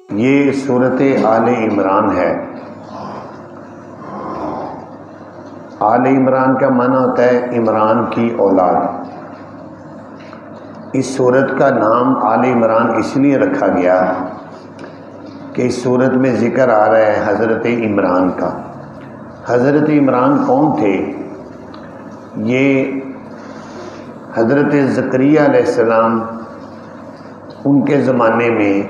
یہ صورت آل عمران ہے۔ آل عمران کا معنی ہوتا ہے عمران کی اولاد۔ اس صورت کا نام آل عمران اس لیے رکھا گیا کہ اس صورت میں ذکر آ رہا ہے حضرت عمران کا۔ حضرت عمران کون تھے؟ یہ حضرت زکریا علیہ السلام ان کے زمانے میں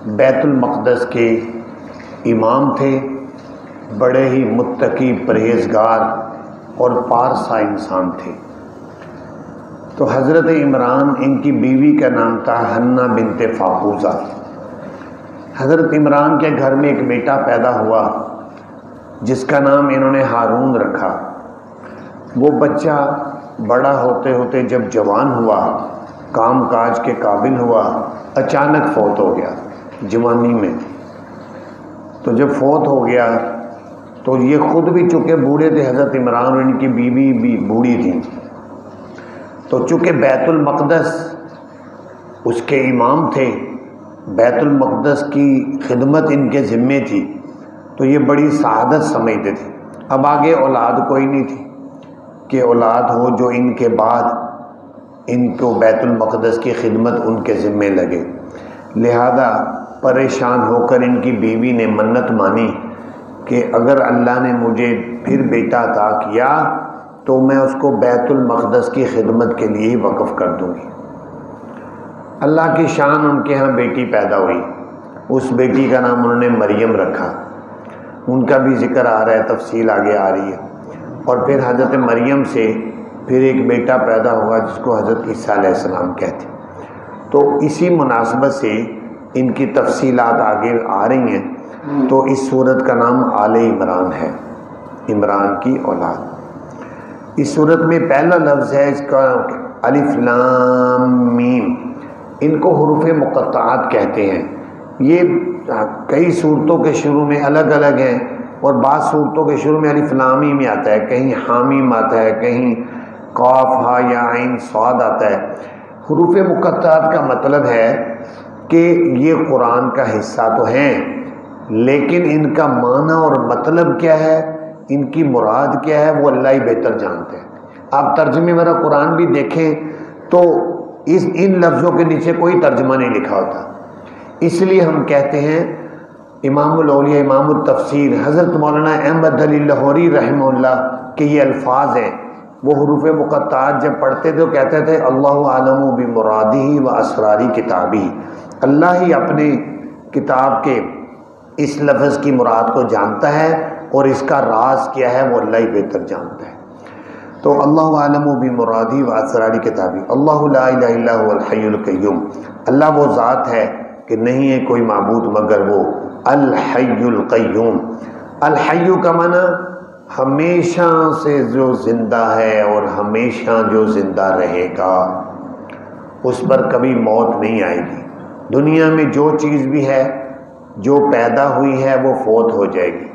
بیت المقدس کے امام تھے، بڑے ہی متقی پرہیزگار اور پارسا انسان تھے۔ تو حضرت عمران ان کی بیوی کا نام تھا حنہ بنت فاخوذہ۔ حضرت عمران کے گھر میں ایک بیٹا پیدا ہوا جس کا نام انہوں نے ہارون رکھا۔ وہ بچہ بڑا ہوتے ہوتے جب جوان ہوا، کام کاج کے قابل ہوا، اچانک فوت ہو گیا جوانی میں۔ تو جب فوت ہو گیا تو یہ خود بھی چونکہ بوڑھے تھے، حضرت عمران اور ان کی بیوی بھی بوڑھی تھیں، تو چونکہ بیت المقدس اس کے امام تھے، بیت المقدس کی خدمت ان کے ذمے تھی، تو یہ بڑی سعادت سمجھتے تھے۔ اب آگے اولاد کوئی نہیں تھی کہ اولاد ہو جو ان کے بعد ان کو بیت المقدس کی خدمت ان کے ذمے لگے۔ لہذا پریشان ہو کر ان کی بیوی نے منت مانی کہ اگر اللہ نے مجھے پھر بیٹا عطا کیا تو میں اس کو بیت المقدس کی خدمت کے لیے ہی وقف کر دوں گی۔ اللہ کی شان، ان کے ہاں بیٹی پیدا ہوئی۔ اس بیٹی کا نام انہوں نے مریم رکھا۔ ان کا بھی ذکر آ رہا ہے، تفصیل آگے آ رہی ہے۔ اور پھر حضرت مریم سے پھر ایک بیٹا پیدا ہوا جس کو حضرت عیسیٰ علیہ السلام کہتے ہیں۔ تو اسی مناسبت سے ان کی تفصیلات آگے آ رہی ہیں۔ تو اس صورت کا نام آل عمران ہے، عمران کی اولاد۔ اس صورت میں پہلا لفظ ہے اس کا الف لام میم۔ ان کو حروف مقطعات کہتے ہیں۔ یہ کئی صورتوں کے شروع میں الگ الگ ہیں، اور بعض صورتوں کے شروع میں الف لام میم آتا ہے، کہیں حامیم آتا ہے، کہیں قاف ہا یا عین صاد آتا ہے۔ حروف مقطعات کا مطلب ہے کہ یہ قرآن کا حصہ تو ہیں، لیکن ان کا معنی اور مطلب کیا ہے، ان کی مراد کیا ہے، وہ اللہ ہی بہتر جانتے ہیں۔ آپ ترجمے والا قرآن بھی دیکھیں تو ان لفظوں کے نیچے کوئی ترجمہ نہیں لکھا ہوتا۔ اس لیے ہم کہتے ہیں امام الاولیاء، امام التفسیر حضرت مولانا احمد علی لاہوری رحمہ اللہ کے یہ الفاظ ہیں۔ وہ حروف مقطعات جب پڑھتے تھے تو کہتے تھے اللہ عالم بمرادہ و اسرار کتابہ، اللہ ہی اپنے کتاب کے اس لفظ کی مراد کو جانتا ہے اور اس کا راز کیا ہے وہ اللہ ہی بہتر جانتا ہے۔ تو اللہ عالم بمرادہ و اسرار کتابہ، اللہ لا الہ الا هو الحی القیوم، اللہ وہ ذات ہے کہ نہیں ہے کوئی معبود مگر وہ الحی القیوم۔ الحی کا معنی ہمیشہ سے جو زندہ ہے اور ہمیشہ جو زندہ رہے گا، اس پر کبھی موت نہیں آئے گی۔ دنیا میں جو چیز بھی ہے جو پیدا ہوئی ہے وہ فوت ہو جائے گی،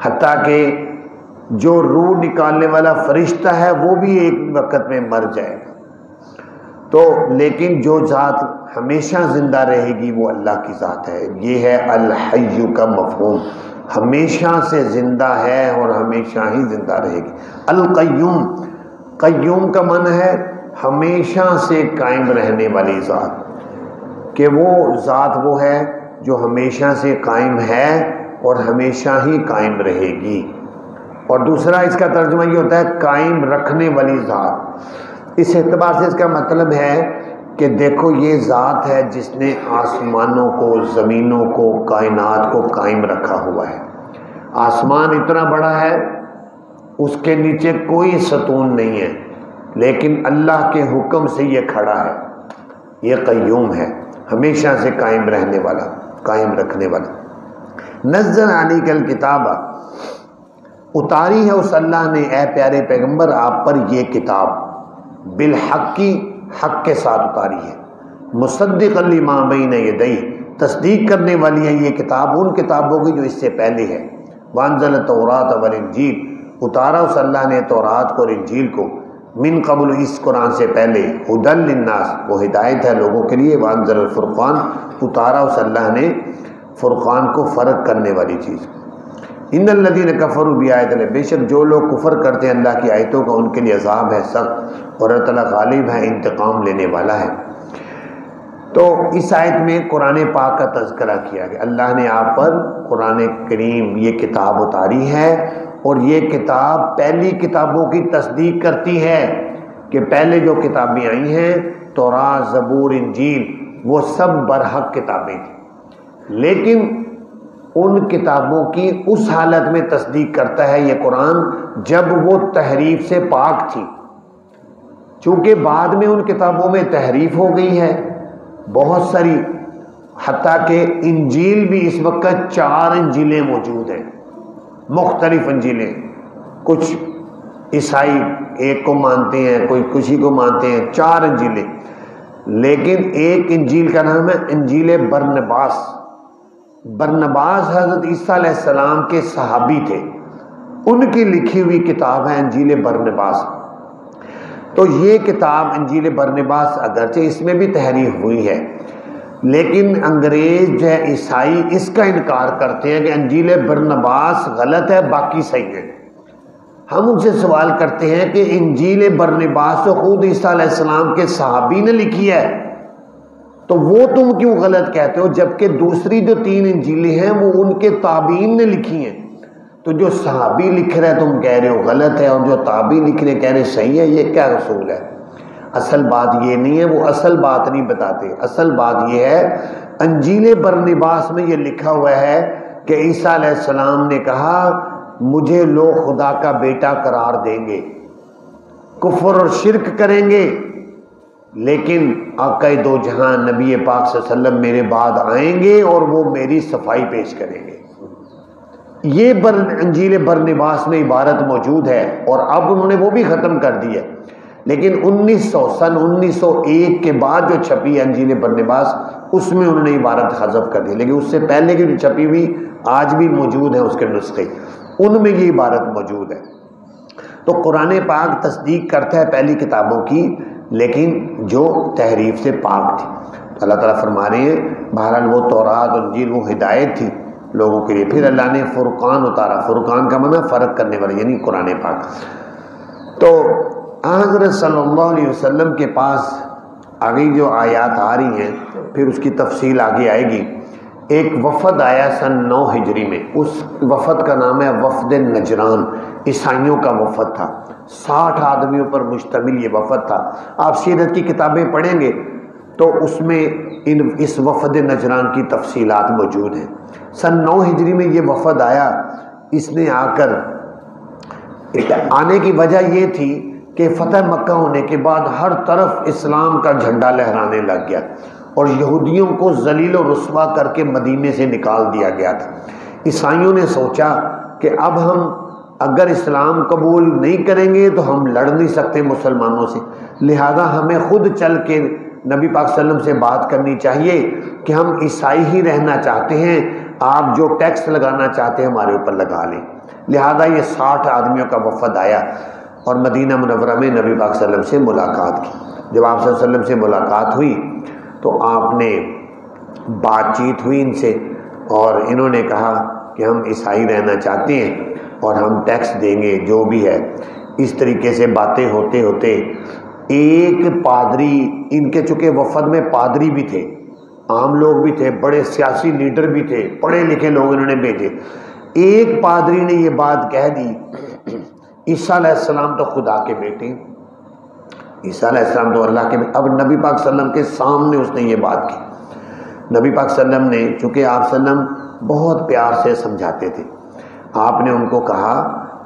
حتیٰ کہ جو روح نکالنے والا فرشتہ ہے وہ بھی ایک وقت میں مر جائے گا۔ تو لیکن جو ذات ہمیشہ زندہ رہے گی وہ اللہ کی ذات ہے۔ یہ ہے الحی کا مفہوم، ہمیشہ سے زندہ ہے اور ہمیشہ ہی زندہ رہے گی۔ القیوم، قیوم کا معنی ہے ہمیشہ سے قائم رہنے والی ذات، کہ وہ ذات وہ ہے جو ہمیشہ سے قائم ہے اور ہمیشہ ہی قائم رہے گی۔ اور دوسرا اس کا ترجمہ یہ ہوتا ہے قائم رکھنے والی ذات۔ اس اعتبار سے اس کا مطلب ہے کہ دیکھو یہ ذات ہے جس نے آسمانوں کو، زمینوں کو، کائنات کو قائم رکھا ہوا ہے۔ آسمان اتنا بڑا ہے، اس کے نیچے کوئی ستون نہیں ہے، لیکن اللہ کے حکم سے یہ کھڑا ہے۔ یہ قیوم ہے، ہمیشہ سے قائم رہنے والا، قائم رکھنے والا۔ نزل علیک الکتاب، اتاری ہے اس اللہ نے اے پیارے پیغمبر آپ پر یہ کتاب، بالحق کی، حق کے ساتھ اتاری ہے، مصدقا لما بین یدیہ، تصدیق کرنے والی ہے یہ کتاب ان کتابوں کی جو اس سے پہلے ہے۔ وانزل التوراۃ والانجیل، اتارا اس اللہ نے تورات کو اور انجیل کو، من قبل اس قرآن سے پہلے، ہدی للناس وہ ہدایت ہے لوگوں کے لیے، وانزل الفرقان اتارا اس اللہ نے فرقان کو فرق کرنے والی چیز۔ ان الذین کفروا بآیات اللہ، بے شک جو لوگ کفر کرتے ہیں اللہ کی آیتوں کا ان کے لیے عذاب ہے سخت، اور اللہ تعالیٰ غالب ہے، انتقام لینے والا ہے۔ تو اس آیت میں قرآن پاک کا تذکرہ کیا گیا، اللہ نے آپ پر قرآن کریم یہ کتاب اتاری ہے، اور یہ کتاب پہلی کتابوں کی تصدیق کرتی ہے کہ پہلے جو کتابیں آئی ہیں تورات، زبور، انجیل، وہ سب برحق کتابیں تھیں، لیکن ان کتابوں کی اس حالت میں تصدیق کرتا ہے یہ قرآن جب وہ تحریف سے پاک تھی، چونکہ بعد میں ان کتابوں میں تحریف ہو گئی ہے بہت ساری، حتیٰ کہ انجیل بھی اس وقت 4 انجیلیں موجود ہیں، مختلف انجیلیں، کچھ عیسائی ایک کو مانتے ہیں، کوئی کسی کو مانتے ہیں، 4 انجیلیں، لیکن ایک انجیل کا نام ہے انجیل برنباس۔ برنباس حضرت عیسیٰ علیہ السلام کے صحابی تھے، ان کی لکھی ہوئی کتاب ہے انجیل برنباس۔ تو یہ کتاب انجیل برنباس اگرچہ اس میں بھی تحریف ہوئی ہے، لیکن انگریز جو ہے عیسائی اس کا انکار کرتے ہیں کہ انجیل برنباس غلط ہے، باقی صحیح ہے۔ ہم ان سے سوال کرتے ہیں کہ انجیل برنباس تو خود عیسیٰ علیہ السلام کے صحابی نے لکھی ہے، تو وہ تم کیوں غلط کہتے ہو، جبکہ دوسری جو 3 انجیلیں ہیں وہ ان کے تابعین نے لکھی ہیں؟ تو جو صحابی لکھ رہے تم کہہ رہے ہو غلط ہے، اور جو تابعی لکھ رہے کہہ رہے صحیح ہے، یہ کیا رسول ہے؟ اصل بات یہ نہیں ہے، وہ اصل بات نہیں بتاتے۔ اصل بات یہ ہے انجیل برنباس میں یہ لکھا ہوا ہے کہ عیسیٰ علیہ السلام نے کہا مجھے لوگ خدا کا بیٹا قرار دیں گے، کفر اور شرک کریں گے، لیکن آقا دو جہاں نبی پاک صلی اللہ علیہ وسلم میرے بعد آئیں گے اور وہ میری صفائی پیش کریں گے۔ یہ انجیل برنباس میں عبارت موجود ہے، اور اب انہوں نے وہ بھی ختم کر دی ہے، لیکن سن 1901 کے بعد جو چھپی ہے انجیل برنباس، اس میں انہوں نے عبارت حذف کر دی، لیکن اس سے پہلے کی جو چھپی ہوئی آج بھی موجود ہیں اس کے نسخے، ان میں یہ عبارت موجود ہے۔ تو قرآن پاک تصدیق کرتا ہے پہلی کتابوں کی، لیکن جو تحریف سے پاک تھی۔ اللہ تعالیٰ فرما رہے ہیں بہرحال وہ تورات اور انجیل وہ ہدایت تھی لوگوں کے لیے، پھر اللہ نے فرقان اتارا، فرقان کا معنی فرق کرنے والا، یعنی قرآن پاک۔ تو حضرت صلی اللہ علیہ وسلم کے پاس آگے جو آیات آ رہی ہیں پھر اس کی تفصیل آگے آئے گی۔ ایک وفد آیا سن 9 ہجری میں، اس وفد کا نام ہے وفد نجران، عیسائیوں کا وفد تھا، 60 آدمیوں پر مشتمل یہ وفد تھا۔ آپ سیرت کی کتابیں پڑھیں گے تو اس میں اس وفد نجران کی تفصیلات موجود ہیں۔ سن 9 ہجری میں یہ وفد آیا، اس نے آ کر آنے کی وجہ یہ تھی کہ فتح مکہ ہونے کے بعد ہر طرف اسلام کا جھنڈا لہرانے لگ گیا، اور یہودیوں کو ذلیل و رسوا کر کے مدینے سے نکال دیا گیا تھا۔ عیسائیوں نے سوچا کہ اب ہم اگر اسلام قبول نہیں کریں گے تو ہم لڑ نہیں سکتے مسلمانوں سے، لہذا ہمیں خود چل کے نبی پاک صلی اللہ علیہ وسلم سے بات کرنی چاہیے کہ ہم عیسائی ہی رہنا چاہتے ہیں، آپ جو ٹیکس لگانا چاہتے ہیں ہمارے اوپر لگا لیں۔ لہذا یہ 60 آدمیوں کا وفد آیا اور مدینہ منورہ میں نبی پاک صلی اللہ علیہ وسلم سے ملاقات کی۔ جب آپ صلی اللہ علیہ وسلم سے ملاقات ہوئی تو آپ نے بات چیت ہوئی ان سے، اور انہوں نے کہا کہ ہم عیسائی رہنا چاہتے ہیں اور ہم ٹیکس دیں گے جو بھی ہے۔ اس طریقے سے باتیں ہوتے ہوتے ایک پادری، ان کے چونکہ وفد میں پادری بھی تھے، عام لوگ بھی تھے، بڑے سیاسی لیڈر بھی تھے، پڑھے لکھے لوگ انہوں نے بھیجے۔ ایک پادری نے یہ بات کہہ دی عیسیٰ علیہ السلام تو خدا کے بیٹے، عیسیٰ علیہ السلام تو اللہ کے بیٹے۔ اب نبی پاک صلی اللہ علیہ وسلم کے سامنے اس نے یہ بات کی۔ نبی پاک صلی اللہ علیہ وسلم نے، چونکہ آپ صلی اللہ علیہ وسلم بہت پیار سے سمجھاتے تھے، آپ نے ان کو کہا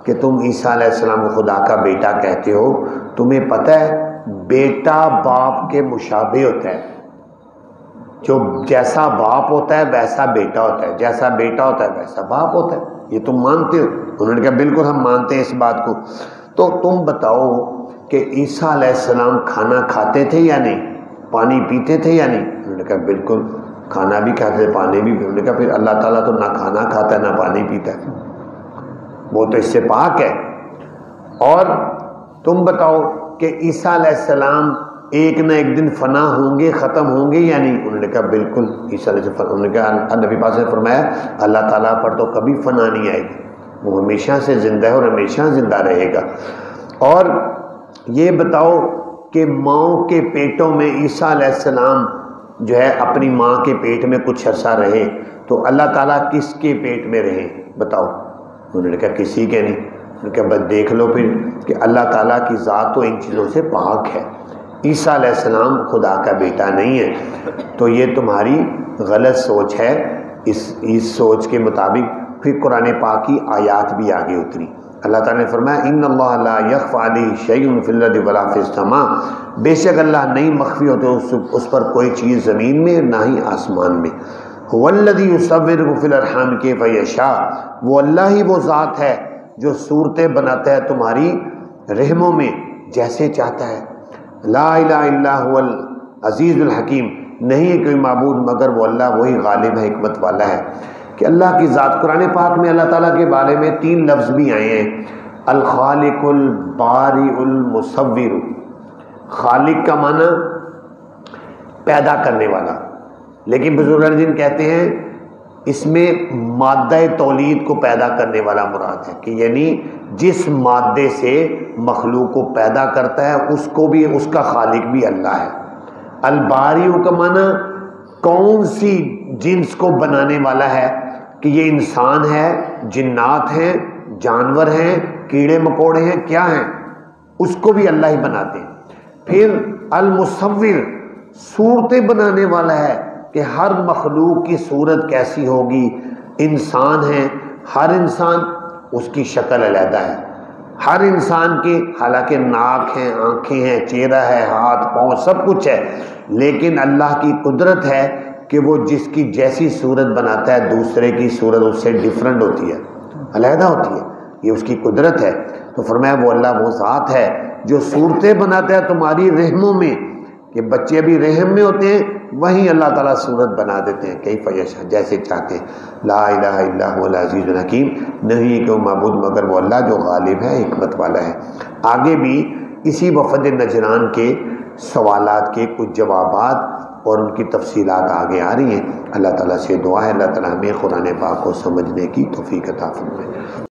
کہ تم عیسیٰ علیہ السلام کو خدا کا بیٹا کہتے ہو، تمہیں پتہ ہے بیٹا باپ کے مشابہ ہوتا ہے، جو جیسا باپ ہوتا ہے ویسا بیٹا ہوتا ہے، جیسا بیٹا ہوتا ہے ویسا باپ ہوتا ہے، یہ تم مانتے ہو؟ انہوں نے کہا بالکل ہم مانتے ہیں اس بات کو۔ تو تم بتاؤ کہ عیسیٰ علیہ السلام کھانا کھاتے تھے یا نہیں، پانی پیتے تھے یا نہیں؟ انہوں نے کہا بالکل کھانا بھی کھاتے تھے پانی بھی۔ انہوں نے کہا پھر اللہ تعالیٰ تو نہ کھانا کھاتا ہے نہ پانی پیتا ہے، وہ تو اس سے پاک ہے۔ اور تم بتاؤ کہ عیسیٰ علیہ السلام ایک نہ ایک دن فنا ہوں گے، ختم ہوں گے یا نہیں؟ انہوں نے کہا بالکل۔ عیسیٰ علیہ السلام، انہوں نے کہا، نبی پاک نے فرمایا اللہ تعالیٰ پر تو کبھی فنا نہیں آئے گی، وہ ہمیشہ سے زندہ ہے اور ہمیشہ زندہ رہے گا۔ اور یہ بتاؤ کہ ماؤں کے پیٹوں میں عیسیٰ علیہ السلام جو ہے اپنی ماں کے پیٹ میں کچھ عرصہ رہے تو اللہ تعالیٰ کس کے پیٹ میں رہے بتاؤ؟ انہوں نے کہا کسی کے نہیں۔ انہوں نے کہا بس دیکھ لو پھر کہ اللہ تعالیٰ کی ذات تو ان چیزوں سے پاک ہے، عیسیٰ علیہ السلام خدا کا بیٹا نہیں ہے۔ تو یہ تمہاری غلط سوچ ہے۔ اس سوچ کے مطابق پھر قرآن پاک کی آیات بھی آگے اتری۔ اللہ تعالیٰ نے فرمایا ان اللہ لا یخفی علیہ شیء فی الارض ولا فی السماء، بے شک اللہ نہیں مخفی ہوتے اس پر کوئی چیز زمین میں نہ ہی آسمان میں۔ هو الذی یصورکم فی الارحام کیف یشاء، وہ اللہ ہی وہ ذات ہے جو صورتیں بناتا ہے تمہاری رحموں میں جیسے چاہتا ہے۔ لا الہ الا هو العزیز الحکیم، نہیں ہے کوئی معبود مگر وہ اللہ، وہی غالب ہے، حکمت والا ہے۔ کہ اللہ کی ذات، قرآن پاک میں اللہ تعالیٰ کے بارے میں 3 لفظ بھی آئے ہیں، الخالق، البارئ، المصور۔ خالق کا معنی پیدا کرنے والا، لیکن بزرگان دین کہتے ہیں اس میں مادہ تولید کو پیدا کرنے والا مراد ہے، کہ یعنی جس مادے سے مخلوق کو پیدا کرتا ہے اس کو بھی، اس کا خالق بھی اللہ ہے۔ البارئ کا معنی کون سی جنس کو بنانے والا ہے، کہ یہ انسان ہے، جنات ہیں، جانور ہیں، کیڑے مکوڑے ہیں، کیا ہیں، اس کو بھی اللہ ہی بناتے ہیں۔ پھر المصور، صورتیں بنانے والا ہے کہ ہر مخلوق کی صورت کیسی ہوگی۔ انسان ہے، ہر انسان اس کی شکل علیحدہ ہے، ہر انسان کے حالانکہ ناک ہیں، آنکھیں ہیں، چہرہ ہے، ہاتھ پاؤں سب کچھ ہے، لیکن اللہ کی قدرت ہے کہ وہ جس کی جیسی صورت بناتا ہے دوسرے کی صورت اس سے ڈیفرنٹ ہوتی ہے، علیحدہ ہوتی ہے، یہ اس کی قدرت ہے۔ تو فرمایا وہ اللہ وہ ذات ہے جو صورتیں بناتا ہے تمہاری رحموں میں، کہ بچے ابھی رحم میں ہوتے ہیں وہیں اللہ تعالیٰ صورت بنا دیتے ہیں کیف یشاء، جیسے چاہتے ہیں۔ لا الہ الا هو العزیز الحکیم، نہیں کہ معبود مگر وہ اللہ جو غالب ہے، حکمت والا ہے۔ آگے بھی اسی وفد نجران کے سوالات کے کچھ جوابات اور ان کی تفصیلات آگے آ رہی ہیں۔ اللہ تعالیٰ سے دعا ہے اللہ تعالیٰ ہمیں قرآن پاک کو سمجھنے کی توفیق عطا فرمائے۔